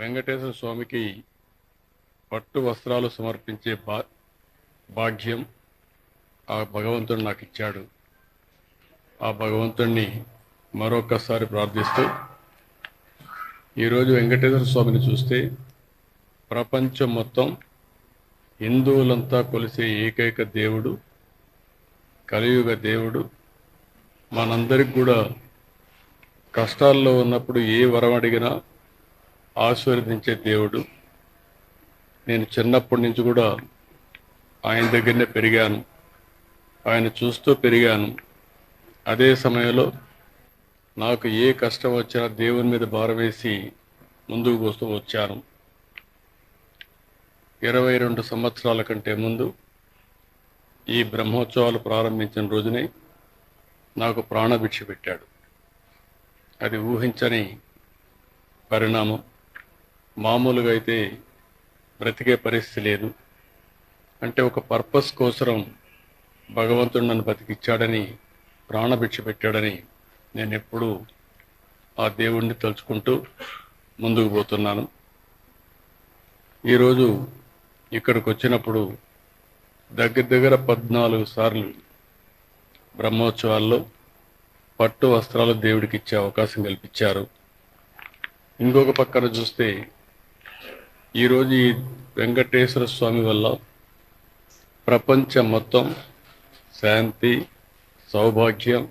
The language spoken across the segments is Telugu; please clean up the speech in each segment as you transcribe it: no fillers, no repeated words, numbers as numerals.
వెంకటేశ్వర స్వామికి పట్టు వస్త్రాలు సమర్పించే భాగ్యం ఆ భగవంతుడు నాకు ఇచ్చాడు. ఆ భగవంతుణ్ణి మరొకసారి ప్రార్థిస్తూ ఈరోజు వెంకటేశ్వర స్వామిని చూస్తే ప్రపంచం మొత్తం హిందువులంతా కొలిసే ఏకైక దేవుడు, కలియుగ దేవుడు. మనందరికి కూడా కష్టాల్లో ఉన్నప్పుడు ఏ వరం అడిగినా ఆశీర్వదించే దేవుడు. నేను చిన్నప్పటి నుంచి కూడా ఆయన దగ్గరనే పెరిగాను, ఆయన చూస్తూ పెరిగాను. అదే సమయంలో నాకు ఏ కష్టం వచ్చినా దేవుని మీద భారం వేసి ముందుకు పోస్తూ వచ్చాను. 22 సంవత్సరాల కంటే ముందు ఈ బ్రహ్మోత్సవాలు ప్రారంభించిన రోజునే నాకు ప్రాణభిక్ష పెట్టాడు. అది ఊహించని పరిణామం. మామూలుగా అయితే బ్రతికే పరిస్థితి లేదు. అంటే ఒక పర్పస్ కోసం భగవంతుడు నన్ను బతికిచ్చాడని, ప్రాణభిక్ష పెట్టాడని నేను ఎప్పుడూ ఆ దేవుణ్ణి తలుచుకుంటూ ముందుకు పోతున్నాను. ఈరోజు ఇక్కడికి వచ్చినప్పుడు దగ్గర 14 సార్లు బ్రహ్మోత్సవాల్లో పట్టు వస్త్రాలు దేవుడికి ఇచ్చే అవకాశం కల్పించారు. ఇంకొక పక్కన చూస్తే ఈరోజు ఈ వెంకటేశ్వర స్వామి వల్ల ప్రపంచం మొత్తం శాంతి, సౌభాగ్యం,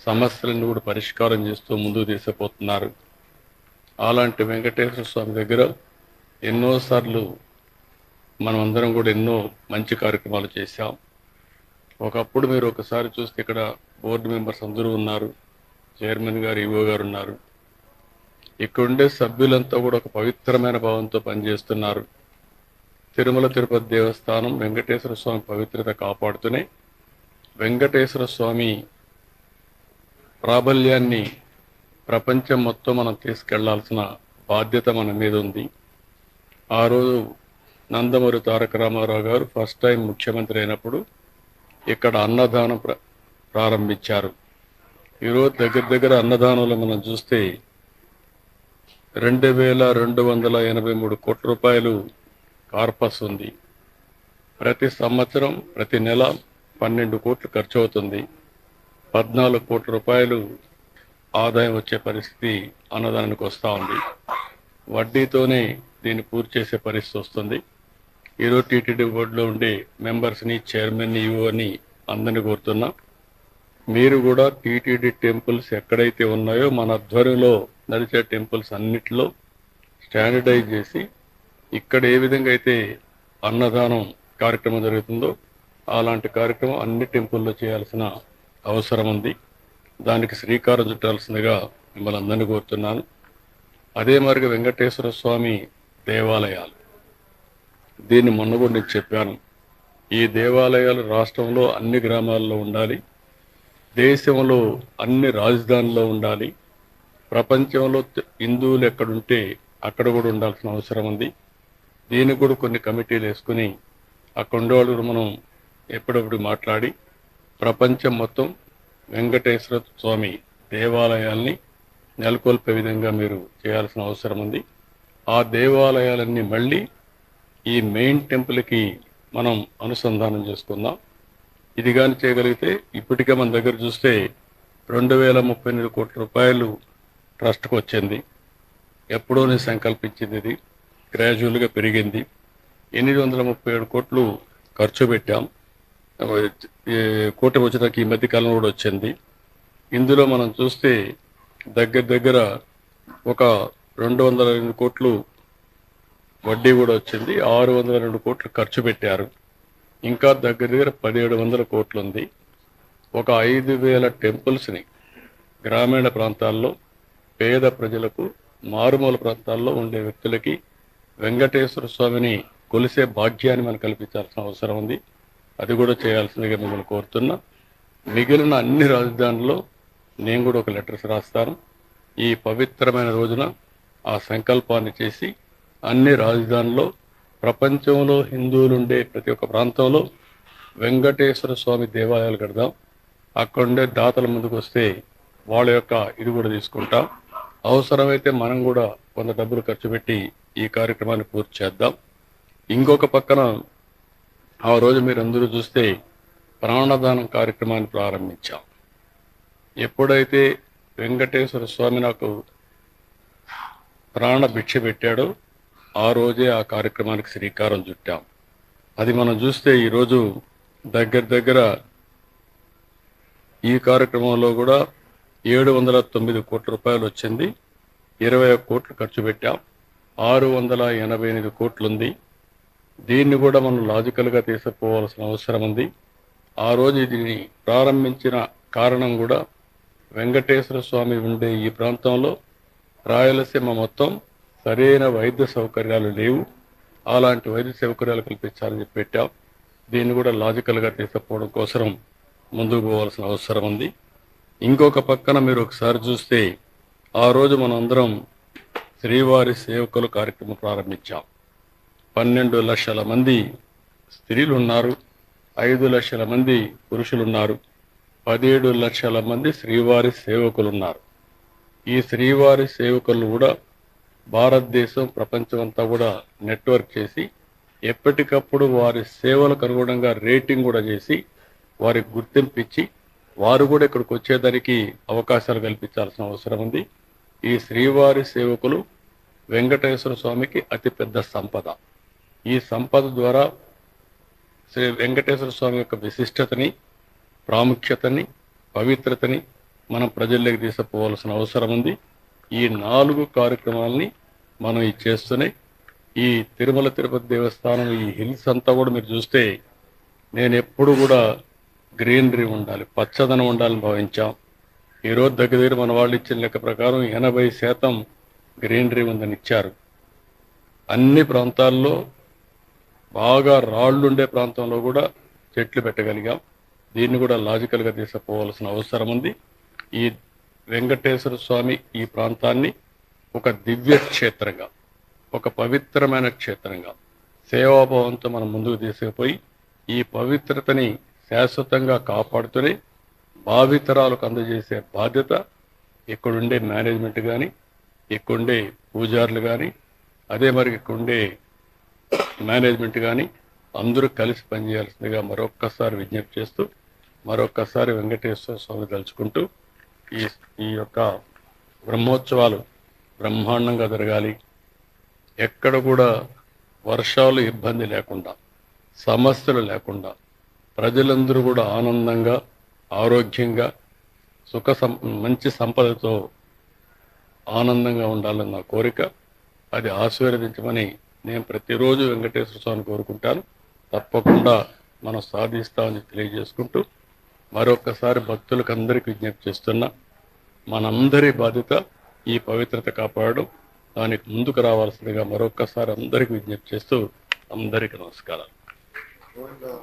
సమస్యలను కూడా పరిష్కారం చేస్తూ ముందుకు తీసుకుపోతున్నారు. అలాంటి వెంకటేశ్వర స్వామి దగ్గర ఎన్నోసార్లు మనమందరం కూడా ఎన్నో మంచి కార్యక్రమాలు చేశాం. ఒకప్పుడు మీరు ఒకసారి చూస్తే ఇక్కడ బోర్డు మెంబర్స్ అందరూ ఉన్నారు, చైర్మన్ గారు, ఈవో గారు ఉన్నారు. ఇక్కడుండే సభ్యులంతా కూడా ఒక పవిత్రమైన భావంతో పనిచేస్తున్నారు. తిరుమల తిరుపతి దేవస్థానం వెంకటేశ్వర స్వామి పవిత్రత కాపాడుతూనే వెంకటేశ్వర స్వామి ప్రాబల్యాన్ని ప్రపంచం మొత్తం మనం తీసుకెళ్లాల్సిన బాధ్యత మన మీద ఉంది. ఆ రోజు నందమూరి తారక రామారావు గారు ఫస్ట్ టైం ముఖ్యమంత్రి అయినప్పుడు ఇక్కడ అన్నదానం ప్రారంభించారు. ఈరోజు దగ్గర అన్నదానంలో మనం చూస్తే 2,283 కోట్ల రూపాయలు కార్పస్ ఉంది. ప్రతి సంవత్సరం ప్రతి నెల 12 కోట్లు ఖర్చు అవుతుంది. 14 కోట్ల రూపాయలు ఆదాయం వచ్చే పరిస్థితి అన్నదానానికి వస్తూ ఉంది. వడ్డీతోనే దీన్ని పూర్తి చేసే పరిస్థితి వస్తుంది. ఈరోజు టీటీడీ బోర్డులో ఉండే మెంబర్స్ని, చైర్మన్ని, ఈఓని అందరినీ కోరుతున్నా, మీరు కూడా టీటీడీ టెంపుల్స్ ఎక్కడైతే ఉన్నాయో మన ఆధ్వర్యంలో నడిచే టెంపుల్స్ అన్నిటిలో స్టాండర్డైజ్ చేసి ఇక్కడ ఏ విధంగా అయితే అన్నదానం కార్యక్రమం జరుగుతుందో అలాంటి కార్యక్రమం అన్ని టెంపుల్లో చేయాల్సిన అవసరం ఉంది. దానికి శ్రీకారం చుట్టాల్సిందిగా మిమ్మల్ని అందరినీ కోరుతున్నాను. అదే మరిగా వెంకటేశ్వర స్వామి దేవాలయాలు, దీన్ని మొన్న కూడా నేను చెప్పాను. ఈ దేవాలయాలు రాష్ట్రంలో అన్ని గ్రామాల్లో ఉండాలి, దేశంలో అన్ని రాజధానుల్లో ఉండాలి, ప్రపంచంలో హిందువులు ఎక్కడుంటే అక్కడ కూడా ఉండాల్సిన అవసరం ఉంది. దీనికి కూడా కొన్ని కమిటీలు వేసుకుని అక్కడ ఉండేవాళ్ళు మనం ఎప్పుడప్పుడు మాట్లాడి ప్రపంచం మొత్తం వెంకటేశ్వర స్వామి దేవాలయాల్ని నెలకొల్పే విధంగా మీరు చేయాల్సిన అవసరం ఉంది. ఆ దేవాలయాలన్నీ మళ్ళీ ఈ మెయిన్ టెంపుల్కి మనం అనుసంధానం చేసుకుందాం. ఇది కానీ చేయగలిగితే ఇప్పటికే మన దగ్గర చూస్తే 2,038 కోట్ల రూపాయలు ట్రస్ట్కి వచ్చింది. ఎప్పుడో నేను సంకల్పించింది, ఇది గ్రాడ్యువల్గా పెరిగింది. 837 కోట్లు ఖర్చు పెట్టాం. కోటి వచ్చేదానికి ఈ మధ్య కాలంలో కూడా వచ్చింది. ఇందులో మనం చూస్తే దగ్గర ఒక 202 కోట్లు వడ్డీ కూడా వచ్చింది. 602 కోట్లు ఖర్చు పెట్టారు. ఇంకా దగ్గర 1,700 కోట్లు ఉంది. ఒక 5,000 టెంపుల్స్ని గ్రామీణ ప్రాంతాల్లో పేద ప్రజలకు, మారుమూల ప్రాంతాల్లో ఉండే వ్యక్తులకి వెంకటేశ్వర స్వామిని కొలిసే భాగ్యాన్ని మనం కల్పించాల్సిన అవసరం ఉంది. అది కూడా చేయాల్సిందిగా మిమ్మల్ని కోరుతున్నా. మిగిలిన అన్ని రాజధానుల్లో నేను కూడా ఒక లెటర్స్ రాస్తాను. ఈ పవిత్రమైన రోజున ఆ సంకల్పాన్ని చేసి అన్ని రాజధానుల్లో ప్రపంచంలో హిందువులు ఉండే ప్రతి ఒక్క ప్రాంతంలో వెంకటేశ్వర స్వామి దేవాలయాలు కడదాం. అక్కడుండే దాతల ముందుకు వస్తే వాళ్ళ యొక్క ఇది కూడా తీసుకుంటాం. అవసరమైతే మనం కూడా కొంత డబ్బులు ఖర్చు పెట్టి ఈ కార్యక్రమాన్ని పూర్తి చేద్దాం. ఇంకొక పక్కన ఆ రోజు మీరు అందరూ చూస్తే ప్రాణదానం కార్యక్రమాన్ని ప్రారంభించాం. ఎప్పుడైతే వెంకటేశ్వర స్వామి నాకు ప్రాణ భిక్ష పెట్టాడో ఆ రోజే ఆ కార్యక్రమానికి శ్రీకారం చుట్టాం. అది మనం చూస్తే ఈరోజు దగ్గర ఈ కార్యక్రమంలో కూడా 709 కోట్ల రూపాయలు వచ్చింది. 21 కోట్లు ఖర్చు పెట్టాం. 688 కోట్లుంది. దీన్ని కూడా మనం లాజికల్గా తీసుకుపోవాల్సిన అవసరం ఉంది. ఆ రోజు దీన్ని ప్రారంభించిన కారణం కూడా వెంకటేశ్వర స్వామి ఉండే ఈ ప్రాంతంలో రాయలసీమ మొత్తం సరైన వైద్య సౌకర్యాలు లేవు. అలాంటి వైద్య సౌకర్యాలు కల్పించాలని చెప్పి పెట్టాం. దీన్ని కూడా లాజికల్గా తీసుకుపోవడం కోసం ముందుకు పోవాల్సిన అవసరం ఉంది. ఇంకొక పక్కన మీరు ఒకసారి చూస్తే ఆ రోజు మనం అందరం శ్రీవారి సేవకులు కార్యక్రమం ప్రారంభించాం. 12 లక్షల మంది స్త్రీలు ఉన్నారు, 5 లక్షల మంది పురుషులు ఉన్నారు, 17 లక్షల మంది శ్రీవారి సేవకులు ఉన్నారు. ఈ శ్రీవారి సేవకులు కూడా భారతదేశం ప్రపంచం అంతా కూడా నెట్వర్క్ చేసి ఎప్పటికప్పుడు వారి సేవలకు అనుగుణంగా రేటింగ్ కూడా చేసి వారికి గుర్తింపు ఇచ్చి వారు కూడా ఇక్కడికి వచ్చేదానికి అవకాశాలు కల్పించాల్సిన అవసరం ఉంది. ఈ శ్రీవారి సేవకులు వెంకటేశ్వర స్వామికి అతిపెద్ద సంపద. ఈ సంపద ద్వారా శ్రీ వెంకటేశ్వర స్వామి యొక్క విశిష్టతని, ప్రాముఖ్యతని, పవిత్రతని మనం ప్రజల్లోకి తీసుకుపోవాల్సిన అవసరం ఉంది. ఈ 4 కార్యక్రమాలని మనం ఈ చేస్తున్నాయి. ఈ తిరుమల తిరుపతి దేవస్థానం ఈ హిల్స్ అంతా కూడా మీరు చూస్తే నేను ఎప్పుడు కూడా గ్రీనరీ ఉండాలి, పచ్చదనం ఉండాలని భావించాం. ఈరోజు దగ్గర మన వాళ్ళు ఇచ్చిన లెక్క ప్రకారం 80% గ్రీనరీ ఉందని ఇచ్చారు. అన్ని ప్రాంతాల్లో బాగా రాళ్లు ఉండే ప్రాంతంలో కూడా చెట్లు పెట్టగలిగాం. దీన్ని కూడా లాజికల్గా తీసుకుపోవాల్సిన అవసరం ఉంది. ఈ వెంకటేశ్వర స్వామి ఈ ప్రాంతాన్ని ఒక దివ్య క్షేత్రంగా, ఒక పవిత్రమైన క్షేత్రంగా సేవాభావంతో మనం ముందుకు తీసుకుపోయి ఈ పవిత్రతని శాశ్వతంగా కాపాడుతూనే భావితరాలకు అందజేసే బాధ్యత ఇక్కడుండే మేనేజ్మెంట్ కానీ, ఇక్కడుండే పూజారులు కానీ, అదే మరి ఇక్కడుండే మేనేజ్మెంట్ కానీ అందరూ కలిసి పనిచేయాల్సిందిగా మరొక్కసారి విజ్ఞప్తి చేస్తూ మరొక్కసారి వెంకటేశ్వర స్వామి తలుచుకుంటూ ఈ యొక్క బ్రహ్మోత్సవాలు బ్రహ్మాండంగా జరగాలి. ఎక్కడ కూడా వర్షాలు ఇబ్బంది లేకుండా, సమస్యలు లేకుండా ప్రజలందరూ కూడా ఆనందంగా, ఆరోగ్యంగా, మంచి సంపదతో ఆనందంగా ఉండాలని నా కోరిక. అది ఆశీర్వదించమని నేను ప్రతిరోజు వెంకటేశ్వర స్వామిని కోరుకుంటాను. తప్పకుండా మనం సాధిస్తామని తెలియజేసుకుంటూ మరొకసారి భక్తులకు అందరికీ విజ్ఞప్తి చేస్తున్నా, మనందరి బాధ్యత ఈ పవిత్రత కాపాడడం. దానికి ముందుకు రావాల్సిందిగా మరొకసారి అందరికీ విజ్ఞప్తి చేస్తూ అందరికీ నమస్కారాలు.